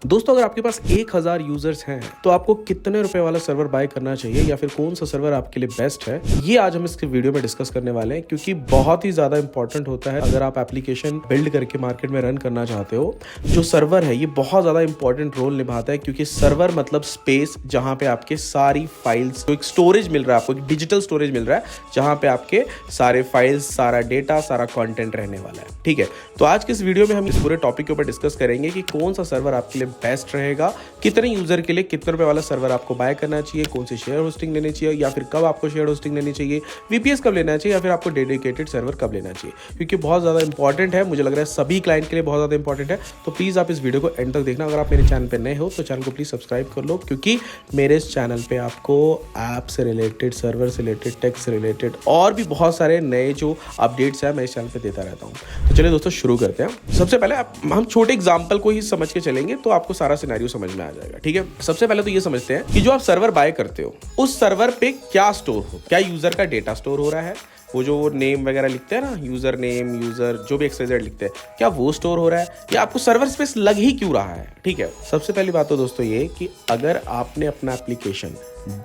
दोस्तों अगर आपके पास 1000 यूजर्स हैं तो आपको कितने रुपए वाला सर्वर बाय करना चाहिए या फिर कौन सा सर्वर आपके लिए बेस्ट है, ये आज हम इस वीडियो में डिस्कस करने वाले हैं क्योंकि बहुत ही ज्यादा इंपॉर्टेंट होता है। अगर आप एप्लीकेशन बिल्ड करके मार्केट में रन करना चाहते हो, जो सर्वर है ये बहुत ज्यादा इंपॉर्टेंट रोल निभाता है क्योंकि सर्वर मतलब स्पेस जहां पे आपके सारी फाइल्स, एक स्टोरेज मिल रहा है आपको, एक डिजिटल स्टोरेज मिल रहा है जहां पे आपके सारे फाइल्स, सारा डेटा, सारा कंटेंट रहने वाला है। ठीक है, तो आज के इस वीडियो में हम इस पूरे टॉपिक के ऊपर डिस्कस करेंगे कि कौन सा सर्वर आपके लिए बेस्ट रहेगा, कितने यूजर के लिए कितने रुपए वाला सर्वर आपको बाय करना चाहिए, कौन सी शेयर होस्टिंग लेनी चाहिए या फिर कब आपको शेयर होस्टिंग लेनी चाहिए, वीपीएस कब लेना चाहिए या फिर आपको डेडिकेटेड सर्वर कब लेना चाहिए, क्योंकि बहुत ज़्यादा इंपॉर्टेंट है। मुझे लग रहा है सभी क्लाइंट के लिए बहुत ज़्यादा इंपॉर्टेंट है। तो प्लीज़ आप इस वीडियो को एंड तक देखना। अगर आप मेरे चैनल पर नए हो तो चैनल को प्लीज़ सब्सक्राइब कर लो, क्योंकि मेरे इस चैनल पर आपको ऐप से रिलेटेड, सर्वर से रिलेटेड, टेक से रिलेटेड और भी बहुत सारे नए जो अपडेट्स हैं मैं इस चैनल पर देता रहता हूँ। तो चलिए दोस्तों शुरू करते हैं। सबसे पहले हम छोटे एग्जाम्पल को ही समझ के चलेंगे तो आपको सारा सिनेरियो समझ में आ जाएगा। ठीक है, सबसे पहले तो ये समझते हैं कि जो आप सर्वर बाय करते हो उस सर्वर पे क्या स्टोर हो, क्या यूजर का डेटा स्टोर हो रहा है, वो जो नेम वगैरह लिखते हैं ना, यूजर नेम, यूजर जो भी XYZ लिखते हैं, क्या वो स्टोर हो रहा है या आपको सर्वर स्पेस लग ही क्यों रहा है। ठीक है, सबसे पहली बात तो दोस्तों ये कि अगर आपने अपना एप्लीकेशन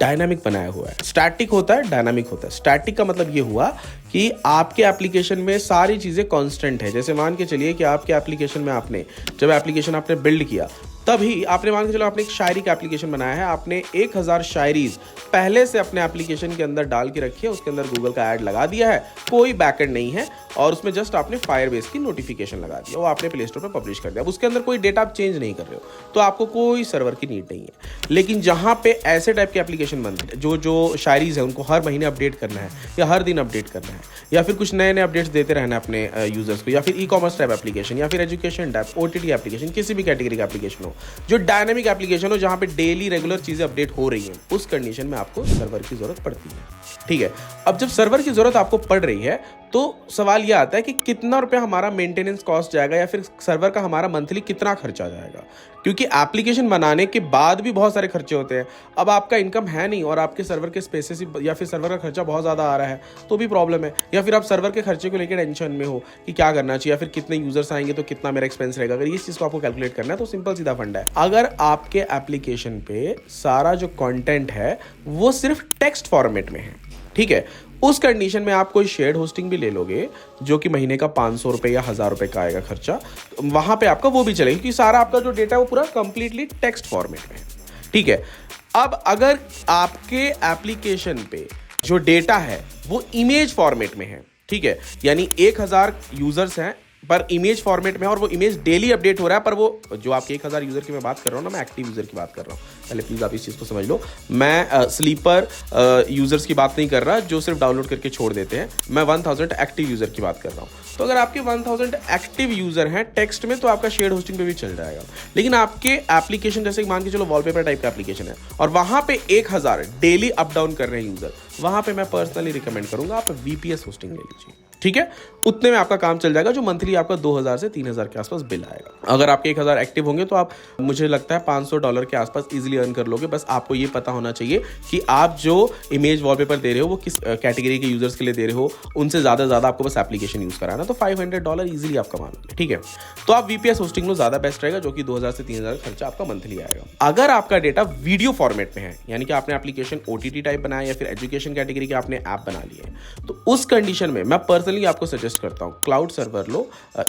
डायनामिक बनाया हुआ है, स्टैटिक होता है, डायनामिक होता है। स्टैटिक का मतलब ये हुआ कि आपके एप्लीकेशन में सारी चीजें कांस्टेंट है। जैसे मान के चलिए कि आपके एप्लीकेशन में आपने जब एप्लीकेशन आपने बिल्ड किया तभी आपने मान के चलो आपने एक शायरी का एप्लीकेशन बनाया है, आपने 1000 शायरीज पहले से अपने एप्लीकेशन के अंदर डाल के रखी है, उसके अंदर गूगल का ऐड लगा दिया है, कोई बैकएंड नहीं है और उसमें जस्ट आपने फायरबेस की नोटिफिकेशन लगा दिया, वो आपने प्ले स्टोर पर पब्लिश कर दिया। अब उसके अंदर कोई डेटा आप चेंज नहीं कर रहे हो तो आपको कोई सर्वर की नीड नहीं है। लेकिन जहां पे ऐसे टाइप के एप्लीकेशन बनते हैं जो शायरीज है उनको हर महीने अपडेट करना है या हर दिन अपडेट करना है या फिर कुछ नए नए अपडेट्स देते रहना है अपने यूजर्स को, या फिर ई-कॉमर्स टाइप एप्लीकेशन या फिर एजुकेशन टाइप, OTT एप्लीकेशन, किसी भी कैटेगरी का एप्लीकेशन हो, जो डायनामिक एप्लीकेशन हो जहां पे डेली रेगुलर चीजें अपडेट हो रही हैं, उस कंडीशन में आपको सर्वर की जरूरत पड़ती है। ठीक है, अब जब सर्वर की जरूरत आपको पड़ रही है तो सवाल यह आता है कि कितना रुपया हमारा मेंटेनेंस कॉस्ट जाएगा या फिर सर्वर का हमारा मंथली कितना खर्चा जाएगा, क्योंकि एप्लीकेशन बनाने के बाद भी बहुत सारे खर्चे होते हैं। अब आपका इनकम है नहीं और आपके सर्वर के स्पेसेस या फिर सर्वर का खर्चा बहुत ज़्यादा आ रहा है तो भी प्रॉब्लम है, या फिर आप सर्वर के खर्चे को लेकर टेंशन में हो कि क्या करना चाहिए या फिर कितने यूजर्स आएंगे तो कितना मेरा एक्सपेंस रहेगा। अगर इस चीज़ को आपको कैलकुलेट करना है तो सिंपल सीधा फंडा है। अगर आपके एप्लीकेशन पे सारा जो कंटेंट है वो सिर्फ टेक्स्ट फॉर्मेट में है, ठीक है, उस कंडीशन में आप कोई शेयर्ड होस्टिंग भी ले लोगे जो कि महीने का 500 रुपए या 1000 रुपए का आएगा खर्चा, वहां पे आपका वो भी चलेगा क्योंकि सारा आपका जो डेटा है वो पूरा कंप्लीटली टेक्स्ट फॉर्मेट में है। ठीक है, अब अगर आपके एप्लीकेशन पे जो डेटा है वो इमेज फॉर्मेट में है, ठीक है, यानी 1000 यूजर्स हैं पर इमेज फॉर्मेट में है और वो इमेज डेली अपडेट हो रहा है, पर वो जो आपके 1000 यूजर की मैं बात कर रहा हूँ ना, मैं एक्टिव यूजर की बात कर रहा हूँ। पहले प्लीज आप इस चीज को समझ लो, मैं स्लीपर यूजर्स की बात नहीं कर रहा जो सिर्फ डाउनलोड करके छोड़ देते हैं, मैं 1000 एक्टिव यूजर की बात कर रहा हूँ। तो अगर आपके 1000 एक्टिव यूजर हैं टेक्स्ट में तो आपका शेयर होस्टिंग पे भी चल जाएगा। लेकिन आपके एप्लीकेशन जैसे मान के चलो वॉलपेपर टाइप का एप्लीकेशन है और वहां पे 1000 डेली अप डाउन कर रहे हैं यूजर, वहां पे मैं पर्सनली रिकमेंड करूंगा आप VPS होस्टिंग ले लीजिए। ठीक है, उतने में आपका काम चल जाएगा, जो मंथली आपका 2000 से 3000 के आसपास बिल आएगा। अगर आपके 1000 एक्टिव होंगे तो आप, मुझे लगता है $500 के आसपास इजीली अर्न कर लोगे। बस आपको ये पता होना चाहिए कि आप जो इमेज वॉलपेपर दे रहे हो वो किस कैटेगरी के यूजर्स के लिए दे रहे हो, उनसे ज्यादा आपको बस एप्लीकेशन यूज कराना, तो $500 इजीली आप कमा लोगे। ठीक है, तो आप VPS होस्टिंग लो, ज्यादा बेस्ट रहेगा, जो कि 2000 से 3000 खर्चा आपका मंथली आएगा। अगर आपका डेटा वीडियो फॉर्मेट में है, यानी कि आपने एप्लीकेशन OTT टाइप बनाया या फिर एजुकेशन कैटेगरी के आपने ऐप बना लिए, तो उस कंडीशन में मैं पर्सनली आपको सजेस्ट करता हूं क्लाउड सर्वर लो,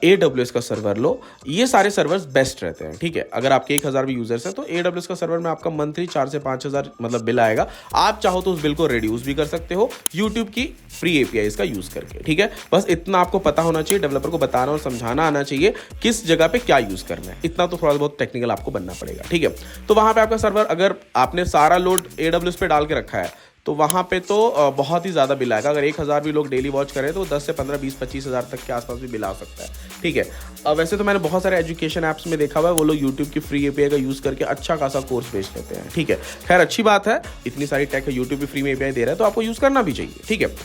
AWS का सर्वर लो, ये सारे सर्वर्स बेस्ट रहते हैं। ठीक है, अगर आपके 1000 भी यूजर्स हैं तो AWS का सर्वर में आपका मंथली 4 से 5000 मतलब बिल आएगा। आप चाहो तो उस बिल को रिड्यूस भी कर सकते हो यूट्यूब की फ्री APIs का यूज करके। ठीक है, बस इतना आपको पता होना चाहिए, डेवलपर को बताना और समझाना आना चाहिए किस जगह पे क्या यूज करना है, इतना तो थोड़ा बहुत टेक्निकल आपको बनना पड़ेगा। ठीक है, तो वहां पे आपका सर्वर अगर आपने सारा लोड AWS पे डाल के रखा है तो वहाँ पे तो बहुत ही ज़्यादा बिल आएगा। अगर 1000 भी लोग डेली वॉच करें तो 10 से 15, 20, 25,000 तक के आसपास भी बिल आ सकता है। ठीक है, अब वैसे तो मैंने बहुत सारे एजुकेशन ऐप्स में देखा हुआ है, वो लोग यूट्यूब की फ्री API का यूज़ करके अच्छा खासा कोर्स बेच देते हैं। ठीक है, खैर अच्छी बात है, इतनी सारी टेक यूट्यूब भी फ्री में API दे रहा है तो आपको यूज़ करना भी चाहिए। ठीक है,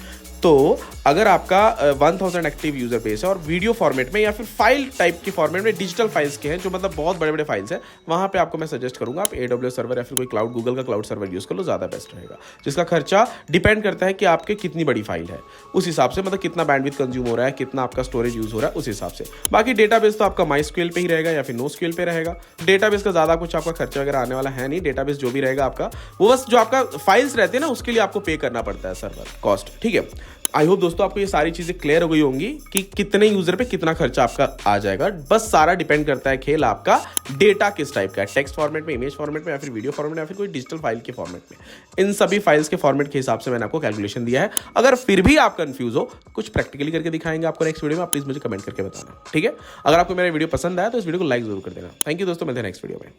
तो अगर आपका 1000 एक्टिव यूजर बेस है और वीडियो फॉर्मेट में या फिर फाइल टाइप की फॉर्मेट में डिजिटल फाइल्स के हैं जो मतलब बहुत बड़े बड़े फाइल्स हैं, वहां पे आपको मैं सजेस्ट करूंगा आप AWS सर्वर या फिर कोई क्लाउड, गूगल का क्लाउड सर्वर यूज कर लो, ज्यादा बेस्ट रहेगा। जिसका खर्चा डिपेंड करता है कि आपके कितनी बड़ी फाइल है, उस हिसाब से मतलब कितना बैंडविड्थ कंज्यूम हो रहा है, कितना आपका स्टोरेज यूज हो रहा है, उस हिसाब से। बाकी डेटाबेस तो आपका MySQL पे ही रहेगा या फिर NoSQL पे रहेगा। डेटाबेस का ज्यादा कुछ आपका खर्चा वगैरह आने वाला है नहीं। डेटाबेस जो भी रहेगा आपका, वो बस जो आपका फाइल्स रहते हैं ना, उसके लिए आपको पे करना पड़ता है सर्वर कॉस्ट, ठीक है। आई होप दोस्तों आपको ये सारी चीजें क्लियर हो गई होंगी कि कितने यूजर पे कितना खर्चा आपका आ जाएगा। बस सारा डिपेंड करता है खेल आपका डेटा किस टाइप का है, टेक्स्ट फॉर्मेट में, इमेज फॉर्मेट में, या फिर वीडियो फॉर्मेट में, या फिर कोई डिजिटल फाइल के फॉर्मेट में। इन सभी फाइल्स के फॉर्मेट के हिसाब से मैंने आपको कैलकुलेशन दिया है। अगर फिर भी आप कंफ्यूज हो, कुछ प्रैक्टिकली करके दिखाएंगे आपको नेक्स्ट वीडियो में, आप प्लीज मुझे कमेंट करके बताना, ठीक है। अगर आपको मेरा वीडियो पसंद आया तो इस वीडियो को लाइक जरूर कर देना। थैंक यू दोस्तों, मिलते हैं नेक्स्ट वीडियो में।